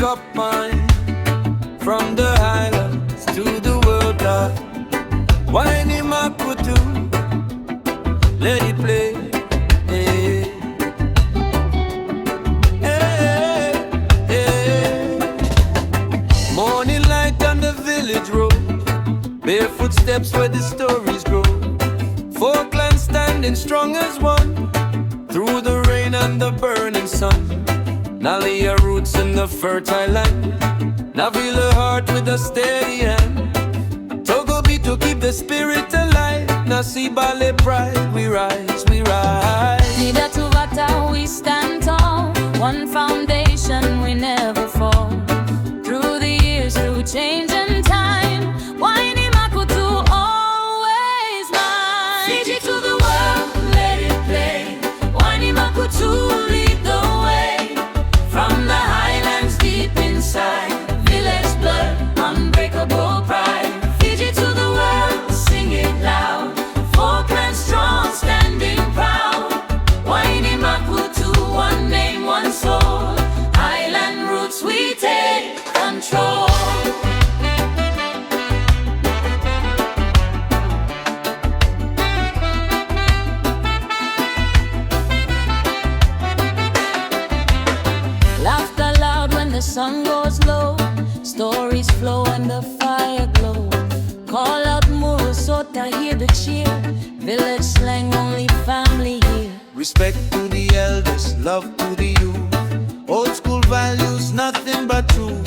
up mine. From the highlands to the world cup. Wainimakutu, let it play. Hey. Hey, hey. Morning light on the village road, barefoot steps where the stories grow. Four clans standing strong as one, through the rain and the burning sun. Naleya roots in the fertile land, Navuli heart with a steady hand. Togobitu keep the spirit alive, Nasebale pride, we rise, we rise. Nida to Vata, we stand tall, one foundation, we never fall. Through the years, through change and time, Wainimakutu always mine. Fiji to the world, let it play. Wainimakutu lead the way. From the highlands deep inside, village blood, unbreakable pride. Fiji to the world, sing it loud. Four clans strong, standing proud. Wainimakutu, one name, one soul. Highland roots, we take control. Laughter loud when the sun goes low, stories flow and the fire glow. Call out Muru Sota, hear the cheer. Village slang, only family here. Respect to the elders, love to the youth. Old school values, nothing but true.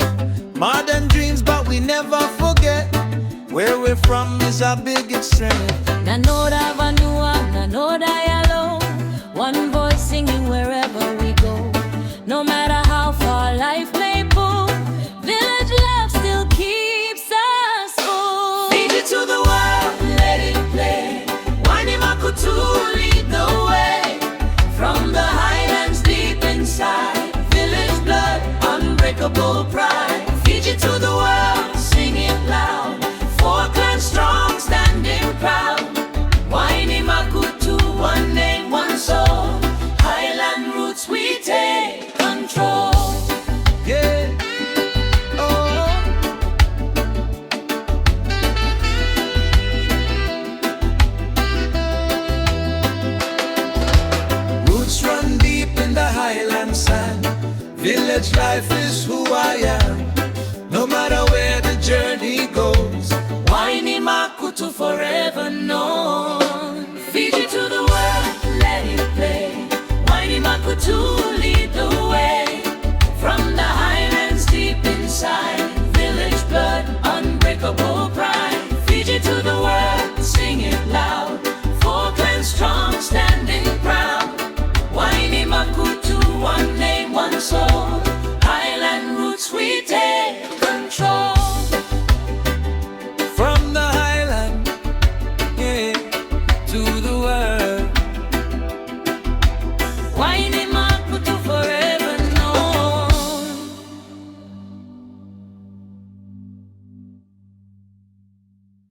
Modern dreams, but we never forget. Where we're from is our biggest strength. Nanoda Vanua, Nanoda Yalo. One voice singing wherever we go. No matter how far life may pull, village love still keeps us full. Fiji to the world, let it play. Wainimakutu lead the way. From the highlands deep inside, village blood, unbreakable pride. Fiji to the world, sing it loud. Four clans strong, standing proud. Wainimakutu, one name, one soul. Highland roots, we take control. Yeah. Oh. Roots run deep in the highland sand. Village life is who I am. No matter where the journey goes, Wainimakutu forever known. Fiji to the world, let it play. Wainimakutu